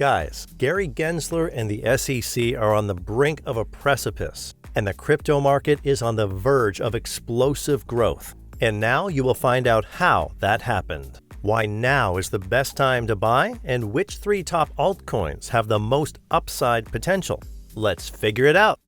Guys, Gary Gensler and the SEC are on the brink of a precipice, and the crypto market is on the verge of explosive growth. And now you will find out how that happened, why now is the best time to buy, and which 3 top altcoins have the most upside potential. Let's figure it out.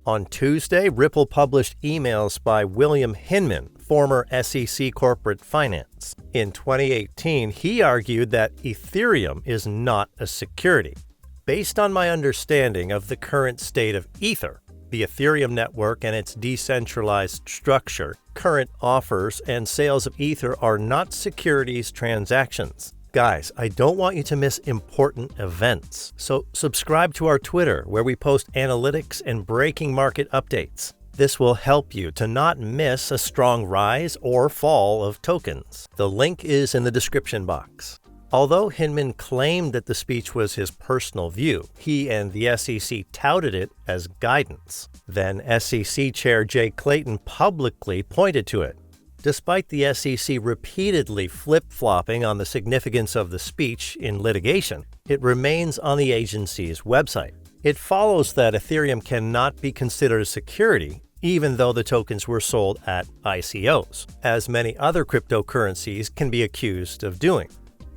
On Tuesday, Ripple published emails by William Hinman, former SEC corporate finance. In 2018, he argued that Ethereum is not a security. Based on my understanding of the current state of Ether, the Ethereum network and its decentralized structure, current offers and sales of Ether are not securities transactions. Guys, I don't want you to miss important events, so subscribe to our Twitter where we post analytics and breaking market updates. This will help you to not miss a strong rise or fall of tokens. The link is in the description box. Although Hinman claimed that the speech was his personal view, he and the SEC touted it as guidance. Then SEC Chair Jay Clayton publicly pointed to it. Despite the SEC repeatedly flip-flopping on the significance of the speech in litigation, it remains on the agency's website. It follows that Ethereum cannot be considered a security, even though the tokens were sold at ICOs, as many other cryptocurrencies can be accused of doing.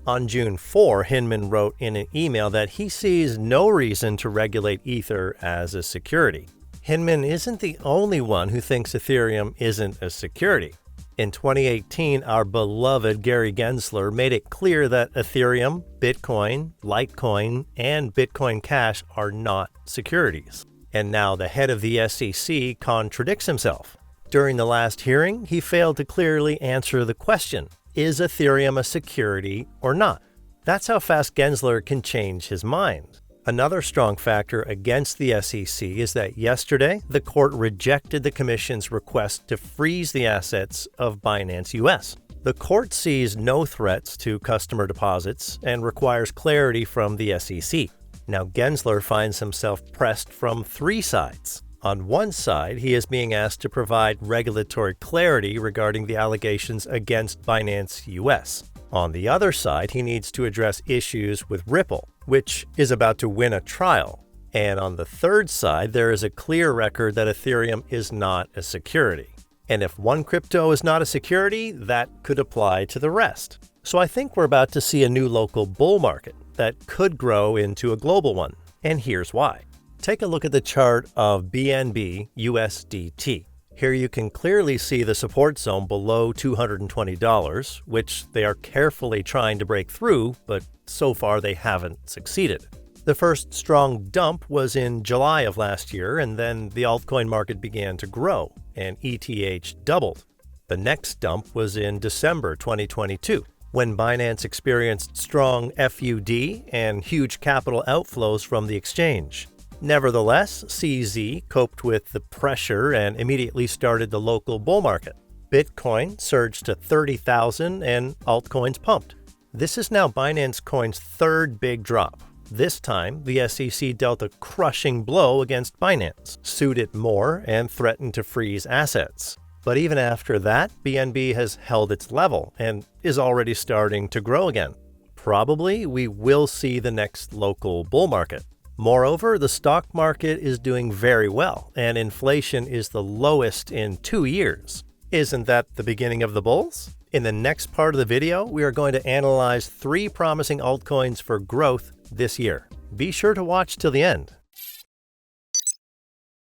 On June 4, Hinman wrote in an email that he sees no reason to regulate Ether as a security. Hinman isn't the only one who thinks Ethereum isn't a security. In 2018, our beloved Gary Gensler made it clear that Ethereum, Bitcoin, Litecoin, and Bitcoin Cash are not securities. And now the head of the SEC contradicts himself. During the last hearing, he failed to clearly answer the question, is Ethereum a security or not? That's how fast Gensler can change his mind. Another strong factor against the SEC is that yesterday, the court rejected the commission's request to freeze the assets of Binance US. The court sees no threats to customer deposits and requires clarity from the SEC. Now, Gensler finds himself pressed from 3 sides. On one side, he is being asked to provide regulatory clarity regarding the allegations against Binance US. On the other side, he needs to address issues with Ripple, which is about to win a trial. And on the third side, there is a clear record that Ethereum is not a security. And if one crypto is not a security, that could apply to the rest. So I think we're about to see a new local bull market that could grow into a global one. And here's why. Take a look at the chart of BNB USDT. Here you can clearly see the support zone below $220, which they are carefully trying to break through, but so far they haven't succeeded. The first strong dump was in July of last year, and then the altcoin market began to grow, and ETH doubled. The next dump was in December 2022, when Binance experienced strong FUD and huge capital outflows from the exchange. Nevertheless, CZ coped with the pressure and immediately started the local bull market. Bitcoin surged to 30,000 and altcoins pumped. This is now Binance Coin's 3rd big drop. This time, the SEC dealt a crushing blow against Binance, sued it more, and threatened to freeze assets. But even after that, BNB has held its level and is already starting to grow again. Probably we will see the next local bull market. Moreover, the stock market is doing very well, and inflation is the lowest in 2 years. Isn't that the beginning of the bulls? In the next part of the video, we are going to analyze 3 promising altcoins for growth this year. Be sure to watch till the end.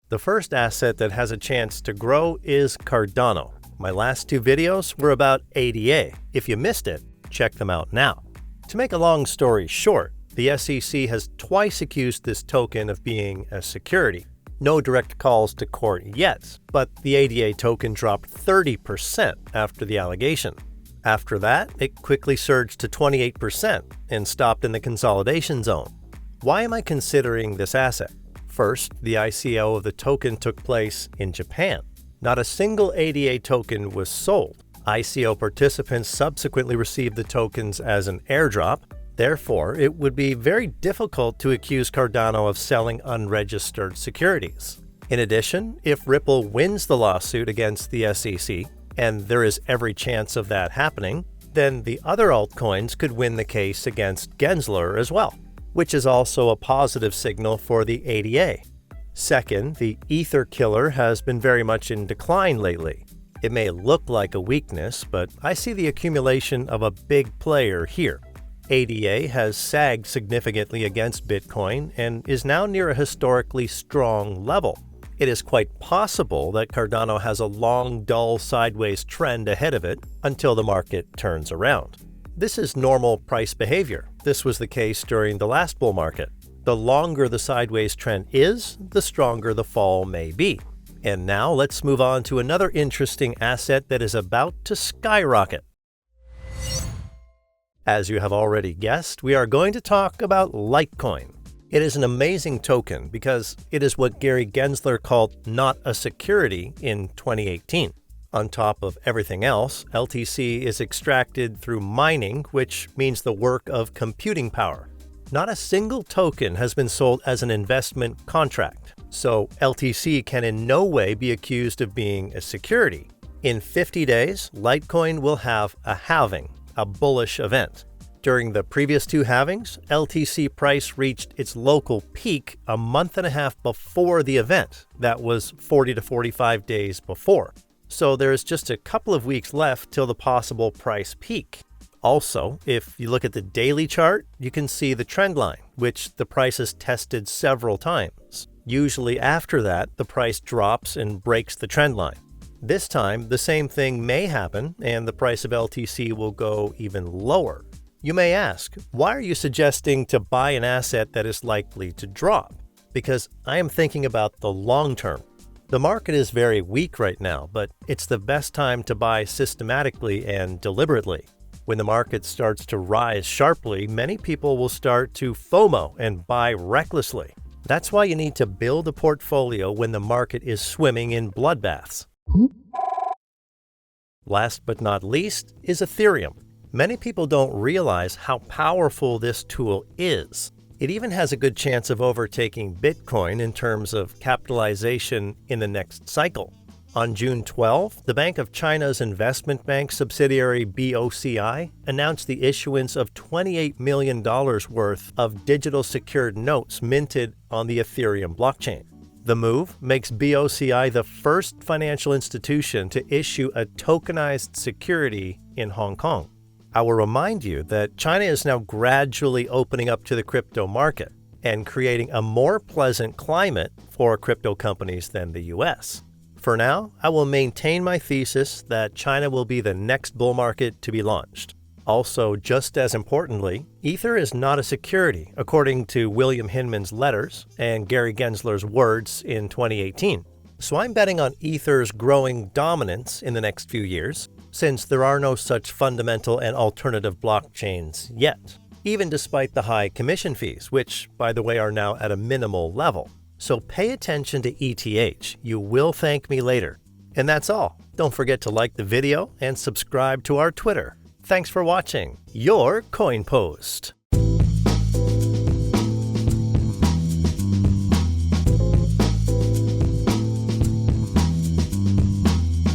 The first asset that has a chance to grow is Cardano. My last 2 videos were about ADA. If you missed it, check them out now. To make a long story short, the SEC has twice accused this token of being a security. No direct calls to court yet, but the ADA token dropped 30% after the allegation. After that, it quickly surged to 28% and stopped in the consolidation zone. Why am I considering this asset? First, the ICO of the token took place in Japan. Not a single ADA token was sold. ICO participants subsequently received the tokens as an airdrop. Therefore, it would be very difficult to accuse Cardano of selling unregistered securities. In addition, if Ripple wins the lawsuit against the SEC, and there is every chance of that happening, then the other altcoins could win the case against Gensler as well, which is also a positive signal for the ADA. Second, the Ether killer has been very much in decline lately. It may look like a weakness, but I see the accumulation of a big player here. ADA has sagged significantly against Bitcoin and is now near a historically strong level. It is quite possible that Cardano has a long, dull sideways trend ahead of it until the market turns around. This is normal price behavior. This was the case during the last bull market. The longer the sideways trend is, the stronger the fall may be. And now let's move on to another interesting asset that is about to skyrocket. As you have already guessed, we are going to talk about Litecoin. It is an amazing token because it is what Gary Gensler called not a security in 2018. On top of everything else, LTC is extracted through mining, which means the work of computing power. Not a single token has been sold as an investment contract, so LTC can in no way be accused of being a security. In 50 days, Litecoin will have a halving, a bullish event. During the previous two halvings, LTC price reached its local peak a month and a half before the event. That was 40 to 45 days before. So there's just a couple of weeks left till the possible price peak. Also, if you look at the daily chart, you can see the trend line, which the price has tested several times. Usually after that, the price drops and breaks the trend line. This time, the same thing may happen and the price of LTC will go even lower. You may ask, why are you suggesting to buy an asset that is likely to drop? Because I am thinking about the long term. The market is very weak right now, but it's the best time to buy systematically and deliberately. When the market starts to rise sharply, many people will start to FOMO and buy recklessly. That's why you need to build a portfolio when the market is swimming in bloodbaths. Last but not least is Ethereum. Many people don't realize how powerful this tool is. It even has a good chance of overtaking Bitcoin in terms of capitalization in the next cycle. On June 12, the Bank of China's investment bank subsidiary BOCI announced the issuance of $28 million worth of digital secured notes minted on the Ethereum blockchain. The move makes BOCI the first financial institution to issue a tokenized security in Hong Kong. I will remind you that China is now gradually opening up to the crypto market and creating a more pleasant climate for crypto companies than the US. For now, I will maintain my thesis that China will be the next bull market to be launched. Also, just as importantly, Ether is not a security, according to William Hinman's letters and Gary Gensler's words in 2018. So I'm betting on Ether's growing dominance in the next few years, since there are no such fundamental and alternative blockchains yet, even despite the high commission fees, which, by the way, are now at a minimal level. So pay attention to ETH. You will thank me later. And that's all. Don't forget to like the video and subscribe to our Twitter. Thanks for watching. Your Coin Post.